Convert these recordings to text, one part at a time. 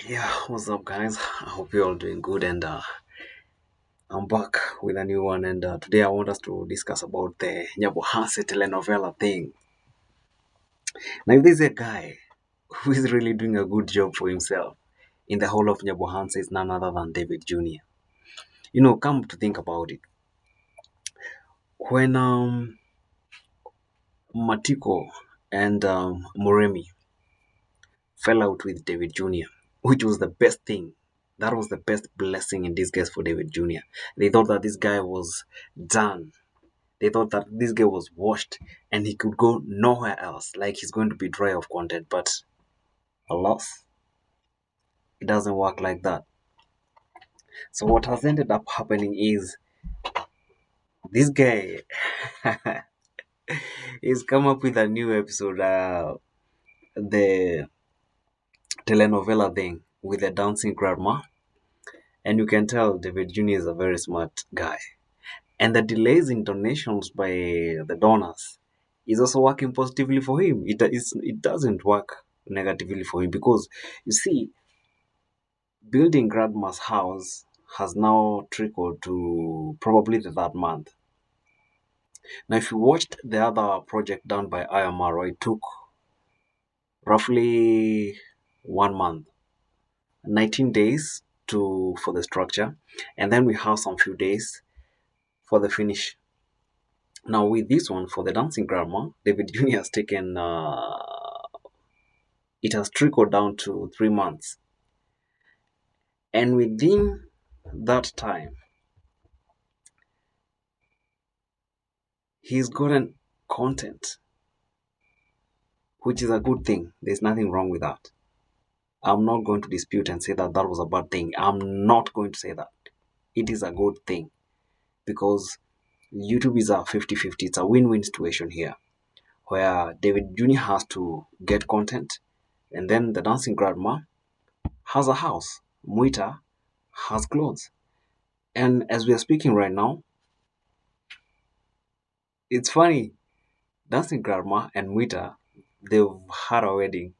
Yeah, what's up, guys? I hope you're all doing good, and I'm back with a new one. And today I want us to discuss about the Nyabohanse telenovela thing. Now, if there's a guy who is really doing a good job for himself in the whole of Nyabohanse, is none other than David Jr. Come to think about it, when Matiko and Moremi fell out with David Jr., which was the best thing. That was the best blessing in disguise for David Jr. They thought that this guy was done. They thought that this guy was washed and he could go nowhere else, like he's going to be dry of content. But alas, it doesn't work like that. So what has ended up happening is this guy he's come up with a new episode, the telenovela thing with the dancing grandma, and you can tell David Jr. is a very smart guy. And the delays in donations by the donors is also working positively for him. It doesn't work negatively for him because you see, building grandma's house has now trickled to probably the third month. Now, if you watched the other project done by Ayamaro, it took roughly 1 month, 19 days to for the structure, and then we have some few days for the finish. Now, with this one for the dancing grandma, David Jr. has taken it has trickled down to 3 months, and within that time, he's gotten content, which is a good thing. There's nothing wrong with that. I'm not going to dispute and say that that was a bad thing. I'm not going to say that. It is a good thing because YouTube is a 50-50. It's a win-win situation here where David Jr. has to get content and then the dancing grandma has a house. Muita has clothes. And as we are speaking right now, it's funny. Dancing grandma and Muita, they've had a wedding.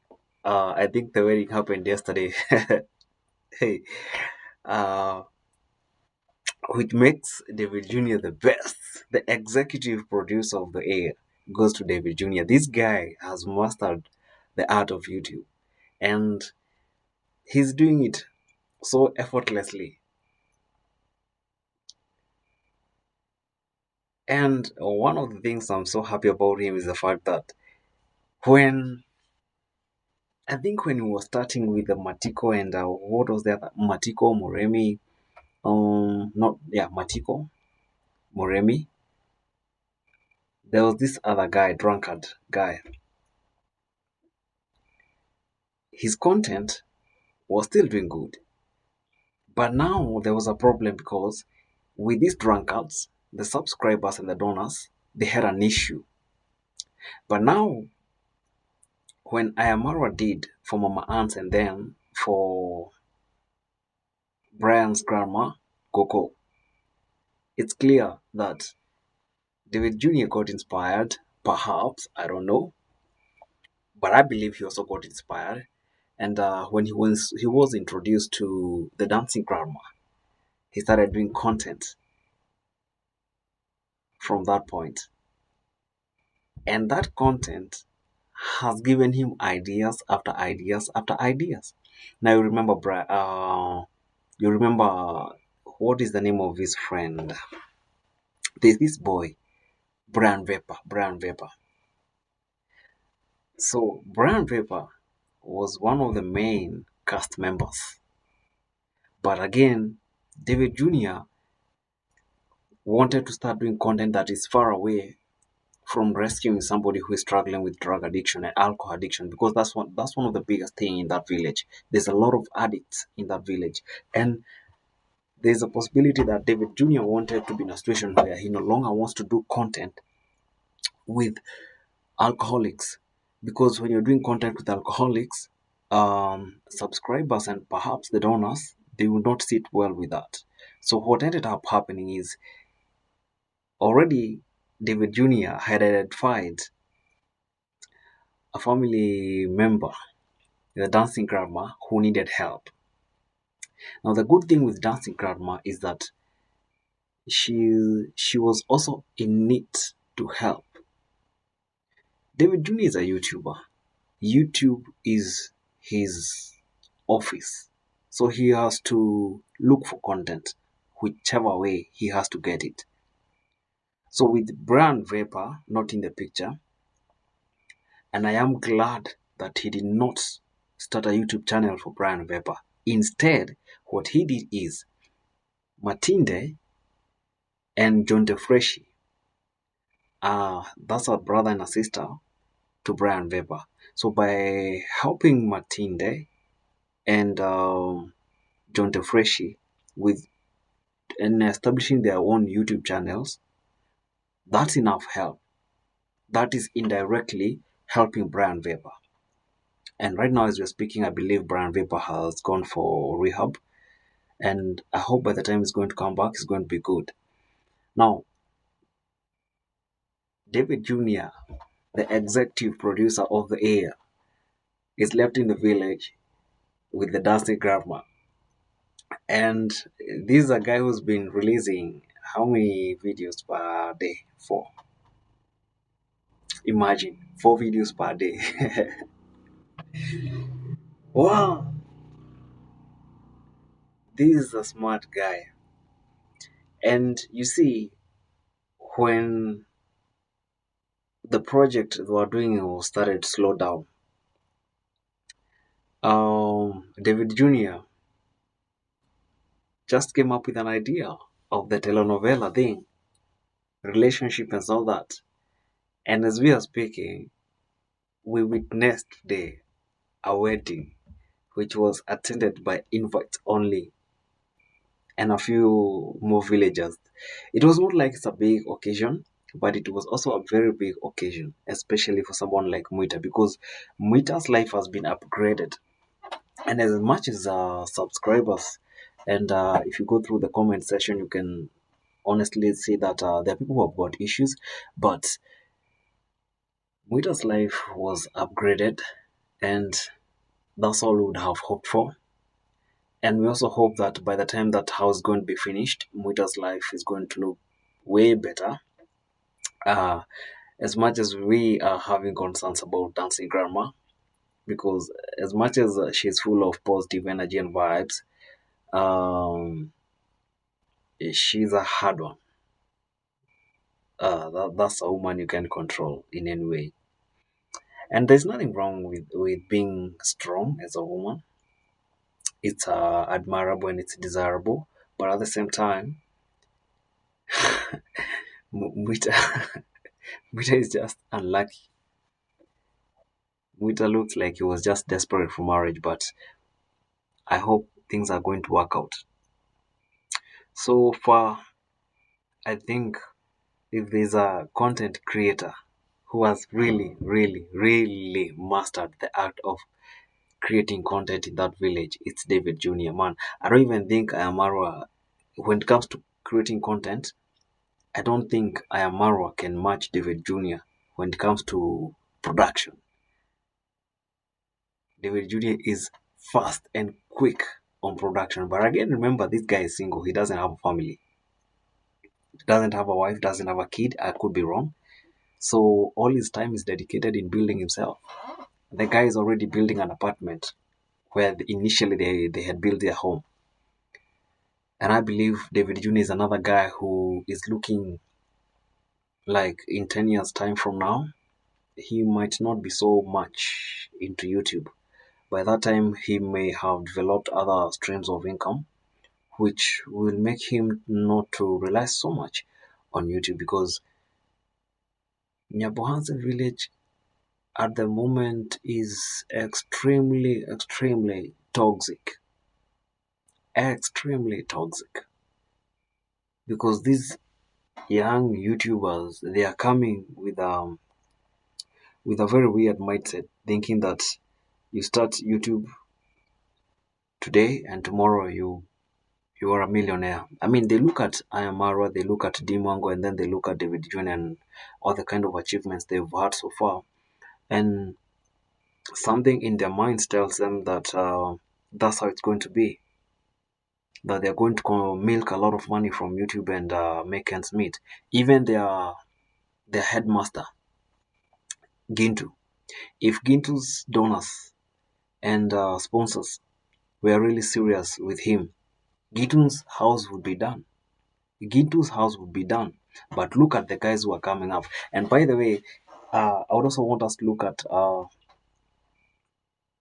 I think the wedding happened yesterday. Hey, uh, which makes David Jr. the best. The executive producer of the air goes to David Jr. This guy has mastered the art of YouTube and he's doing it so effortlessly. And one of the things I'm so happy about him is the fact that when I think when he was starting with the Matiko and what was that? Matiko, Moremi, not yeah, Matiko, Moremi. There was this other guy, drunkard guy. His content was still doing good. But now there was a problem because with these drunkards, the subscribers and the donors, they had an issue. But now, when Ayamara did for Mama Ants and then for Brian's grandma, Coco, it's clear that David Jr. got inspired. Perhaps, I don't know. But I believe he also got inspired. And when he was introduced to the dancing grandma, he started doing content from that point. And that content has given him ideas after ideas after ideas. Now you remember what is the name of his friend? There's this boy, Brian Vapor. Brian Vapor. So Brian Vapor was one of the main cast members. But again, David Jr. wanted to start doing content that is far away from rescuing somebody who is struggling with drug addiction and alcohol addiction because that's one of the biggest thing in that village. There's a lot of addicts in that village, and there's a possibility that David Jr. wanted to be in a situation where he no longer wants to do content with alcoholics because when you're doing content with alcoholics, subscribers and perhaps the donors they will not sit well with that. So what ended up happening is already David Jr. had identified a family member, the dancing grandma, who needed help. Now, the good thing with Dancing Grandma is that she was also in need to help. David Jr. is a YouTuber. YouTube is his office. So he has to look for content, whichever way he has to get it. So with Brian Vapor not in the picture, and I am glad that he did not start a YouTube channel for Brian Vapor. Instead, what he did is Matinde and John DeFreshy. That's a brother and a sister to Brian Vapor. So by helping Matinde and John DeFreshy with and establishing their own YouTube channels, that's enough help. That is indirectly helping Brian Vapor. And right now, as we're speaking, I believe Brian Vapor has gone for rehab. And I hope by the time he's going to come back, it's going to be good. Now, David Jr., the executive producer of the air, is left in the village with the dusty grandma. And this is a guy who's been releasing how many videos per day? Four. Imagine 4 videos per day. Wow, this is a smart guy. And you see, when the project they were doing started to slow down, David Jr. just came up with an idea of the telenovela thing, relationship and all that. And as we are speaking, we witnessed today a wedding which was attended by invite only and a few more villagers. It was not like it's a big occasion, but it was also a very big occasion, especially for someone like Muita, because Muita's life has been upgraded. And as much as subscribers, and if you go through the comment section, you can honestly see that there are people who have got issues, but Muita's life was upgraded, and that's all we would have hoped for. And we also hope that by the time that house is going to be finished, Muita's life is going to look way better. Uh, as much as we are having concerns about Dancing Grandma, because as much as she's full of positive energy and vibes, um, she's a hard one. That's a woman you can control in any way. And there's nothing wrong with being strong as a woman. It's admirable and it's desirable. But at the same time, Mwita, Mwita is just unlucky. Mwita looks like he was just desperate for marriage, but I hope things are going to work out. So far, I think if there's a content creator who has really, really, really mastered the art of creating content in that village, it's David Jr. Man, I don't even think Ayamarwa, when it comes to creating content, I don't think Ayamarwa can match David Jr. when it comes to production. David Jr. is fast and quick on production. But again, remember, this guy is single. He doesn't have a family. He doesn't have a wife, doesn't have a kid. I could be wrong. So all his time is dedicated in building himself. The guy is already building an apartment where initially they had built their home. And I believe David Jr. is another guy who is looking like in 10 years' time from now, he might not be so much into YouTube. By that time, he may have developed other streams of income, which will make him not to rely so much on YouTube because Nyabohanse village at the moment is extremely, extremely toxic. Extremely toxic. Because these young YouTubers, they are coming with a very weird mindset, thinking that you start YouTube today and tomorrow you are a millionaire. I mean, they look at Ayamara, they look at Dimango, and then they look at David Jr. and all the kind of achievements they've had so far. And something in their minds tells them that that's how it's going to be. that they're going to milk a lot of money from YouTube and make ends meet. Even their headmaster, Gintu. If Gintu's donors and sponsors were really serious with him, Gintu's house would be done. Gintu's house would be done. But look at the guys who are coming up. And by the way, I would also want us to look at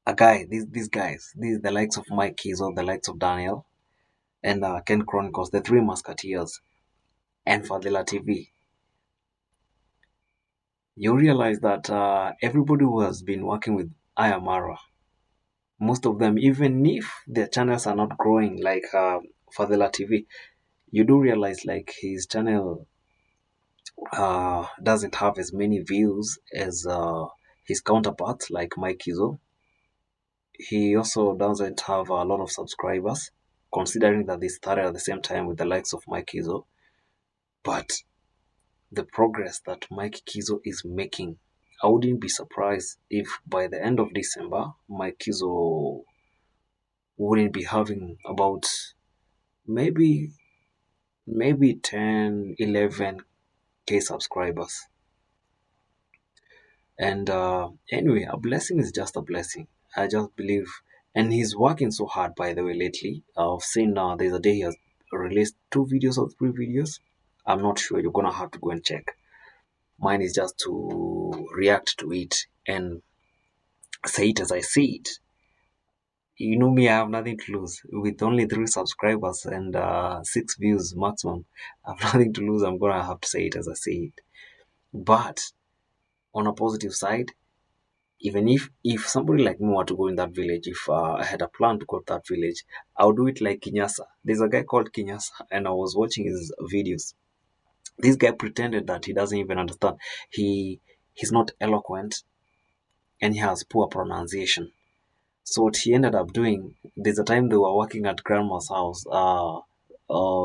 a guy, these guys, these the likes of Mike Kizo, the likes of Daniel, and Ken Chronicles, the Three Musketeers, and Fadila TV. You realize that everybody who has been working with Ayamara, most of them, even if their channels are not growing like Fadila TV, you do realize like his channel doesn't have as many views as his counterpart like Mike Kizo. He also doesn't have a lot of subscribers, considering that they started at the same time with the likes of Mike Kizo. But the progress that Mike Kizo is making, I wouldn't be surprised if by the end of December, Mike Kizo wouldn't be having about maybe 10, 11K subscribers. And anyway, a blessing is just a blessing. I just believe, and he's working so hard. By the way, lately I've seen there's a day he has released 2 videos or 3 videos. I'm not sure. You're gonna have to go and check. Mine is just to react to it and say it as I see it. You know me, I have nothing to lose. With only 3 subscribers and 6 views maximum, I have nothing to lose. I'm gonna have to say it as I see it. But on a positive side, even if somebody like me were to go in that village, if I had a plan to go to that village, I would do it like Kinyasa. There's a guy called Kinyasa, and I was watching his videos. This guy pretended that he doesn't even understand. He's not eloquent, and he has poor pronunciation. So what he ended up doing, there's a time they were working at grandma's house,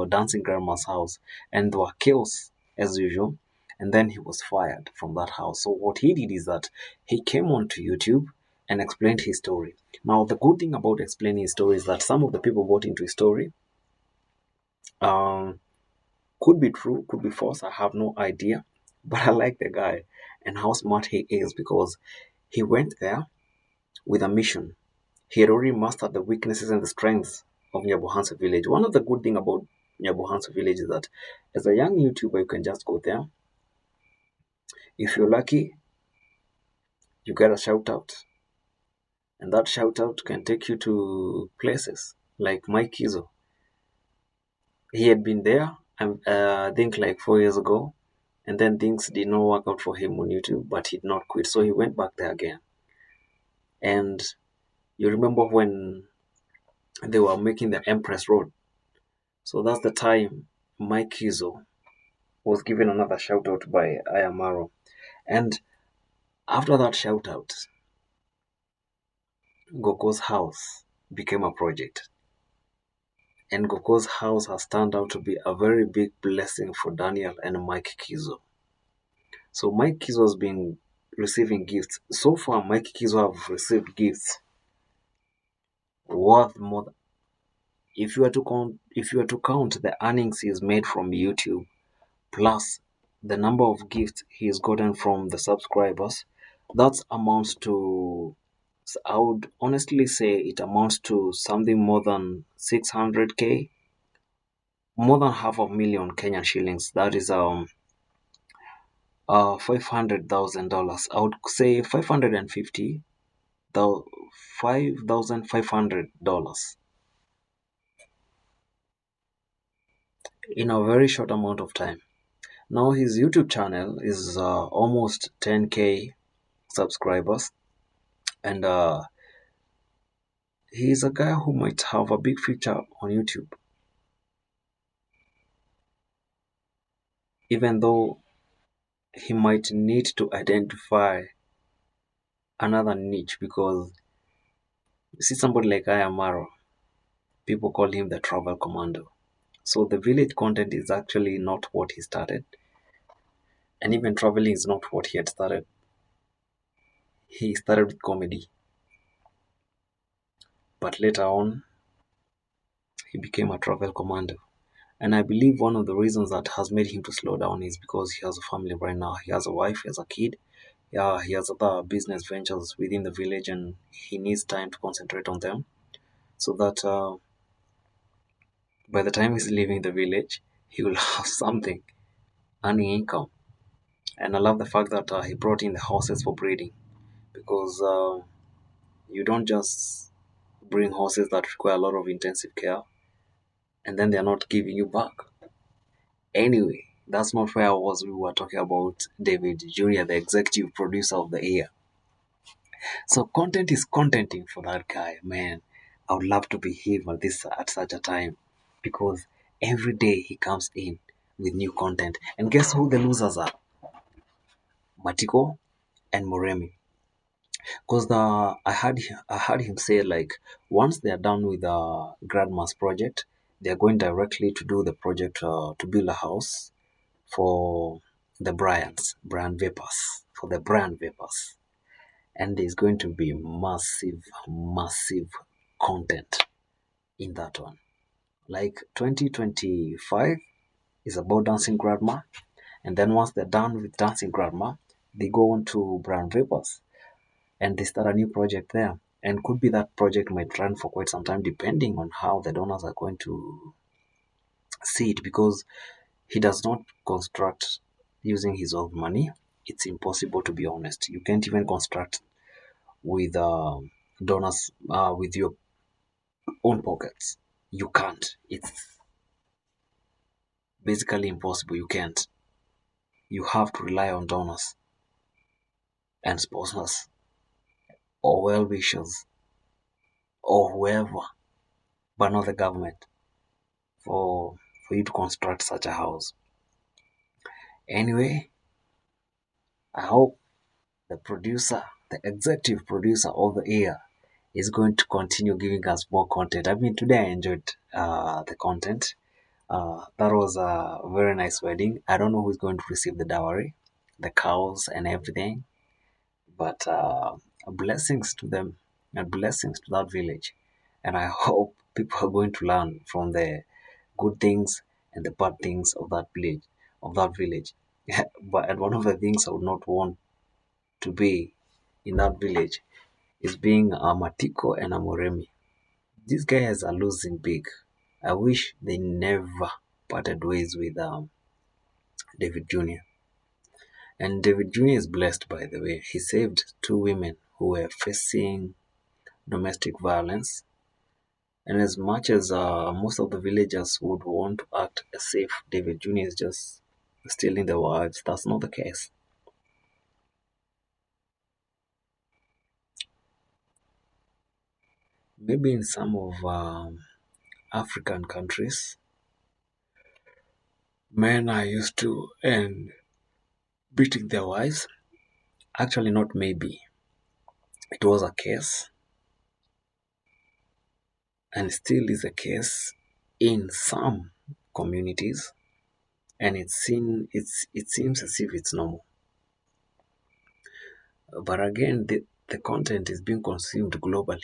dancing grandma's house, and there were chaos as usual. And then he was fired from that house. So what he did is that he came onto YouTube and explained his story. Now the good thing about explaining his story is that some of the people bought into his story. Um, could be true, could be false. I have no idea, but I like the guy and how smart he is because he went there with a mission. He had already mastered the weaknesses and the strengths of Nyabohanse village. One of the good things about Nyabohanse village is that as a young YouTuber, you can just go there. If you're lucky, you get a shout out. And that shout out can take you to places like Mike Kizo. He had been there, I think like 4 years ago, and then things did not work out for him on YouTube, but he did not quit. So he went back there again. And you remember when they were making the Empress Road? So that's the time Mike Kizo was given another shout out by Ayamaro. And after that shout out, Goko's house became a project. And Goko's house has turned out to be a very big blessing for Daniel and Mike Kizo. So Mike Kizo has been receiving gifts. So far, Mike Kizo have received gifts worth more. If you were to count the earnings he's made from YouTube, plus the number of gifts he's gotten from the subscribers, that amounts to, I would honestly say it amounts to something more than 600K, more than half a million Kenyan shillings. That is $500,000. I would say 550, $5,500 in a very short amount of time. Now his YouTube channel is almost 10K subscribers, and he's a guy who might have a big future on YouTube, even though he might need to identify another niche because you see somebody like Ayamaro, people call him the travel commando. So the village content is actually not what he started, and even traveling is not what he had started. He started with comedy, but later on he became a travel commando. And I believe one of the reasons that has made him to slow down is because he has a family right now. He has a wife, he has a kid. Yeah, he has other business ventures within the village, and he needs time to concentrate on them so that by the time he's leaving the village, he will have something, earning income. And I love the fact that he brought in the horses for breeding because you don't just bring horses that require a lot of intensive care and then they're not giving you back. Anyway, that's not where I was. We were talking about David Jr., the executive producer of the year. So content is contenting for that guy, man. I would love to be him at such a time because every day he comes in with new content. And guess who the losers are? Matiko and Moremi. Because I heard him say like once they are done with the grandma's project, they are going directly to do the project to build a house for the Brian Vapors, for the Brian Vapors. And there's going to be massive, massive content in that one. Like 2025 is about Dancing Grandma, and then once they're done with Dancing Grandma, they go on to Brown Vapors and they start a new project there. And could be that project might run for quite some time depending on how the donors are going to see it because he does not construct using his own money. It's impossible to be honest. You can't even construct with donors with your own pockets. You can't. It's basically impossible. You can't. You have to rely on donors and sponsors or well wishers or whoever, but not the government, for for you to construct such a house. Anyway, I hope the producer, the executive producer of the year, is going to continue giving us more content. I mean, today I enjoyed the content. That was a very nice wedding. I don't know who's going to receive the dowry, the cows and everything, but blessings to them and blessings to that village. And I hope people are going to learn from the good things and the bad things of that village, of that village. But and one of the things I would not want to be in that village is being a Matiko and a Moremi. These guys are losing big. I wish they never parted ways with David Jr. And David Jr. is blessed, by the way. He saved two women who were facing domestic violence. And as much as most of the villagers would want to act as safe, David Jr. is just stealing their wives. That's not the case. Maybe in some of African countries, men are used to and beating their wives. Actually, not maybe. It was a case and still is a case in some communities, and it seems as if it's normal. But again, the content is being consumed globally.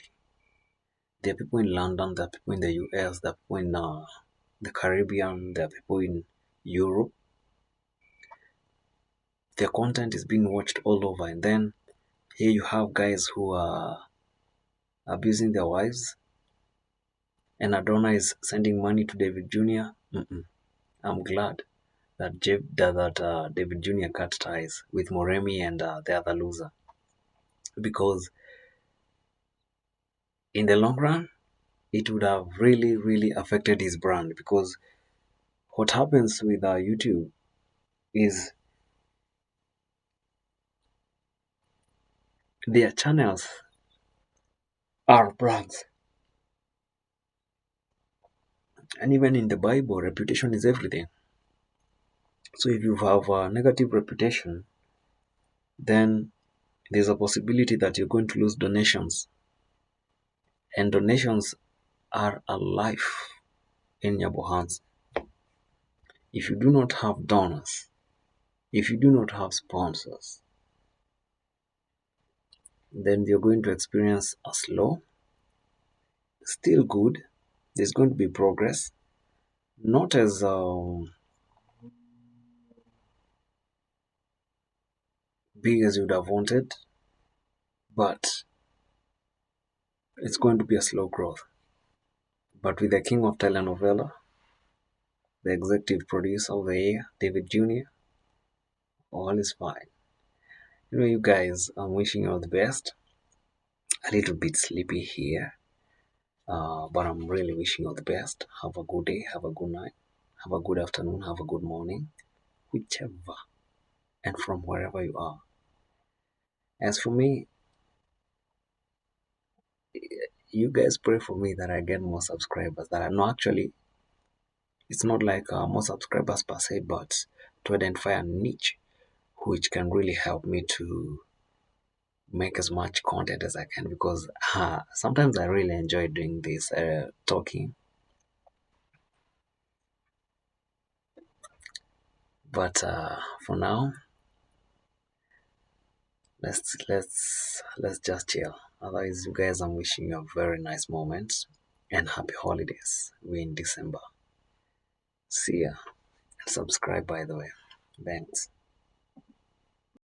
There are people in London, there are people in the US, there are people in the Caribbean, there are people in Europe. Their content is being watched all over, and then here you have guys who are abusing their wives, and Adona is sending money to David Jr. I'm glad that David Jr. cut ties with Moremi and the other loser because in the long run, it would have really, really affected his brand because what happens with YouTube is their channels are brands. And even in the Bible, reputation is everything. So if you have a negative reputation, then there's a possibility that you're going to lose donations. And donations are a life in Nyabohanse. If you do not have donors, if you do not have sponsors, then you're going to experience a slow, still good, There's going to be progress, not as big as you'd have wanted, but it's going to be a slow growth. But with the king of telenovela, the executive producer of the year, David Jr., all is fine. You guys, I'm wishing you all the best. A little bit sleepy here, but I'm really wishing you all the best. Have a good day, have a good night, have a good afternoon, have a good morning, whichever, and from wherever you are. As for me, you guys pray for me that I get more subscribers. That I know actually, it's not like more subscribers per se, but to identify a niche which can really help me to make as much content as I can because sometimes I really enjoy doing this talking. But for now, let's just chill. Otherwise, you guys, I'm wishing you a very nice moment and happy holidays. We're in December. See ya and subscribe by the way. Thanks.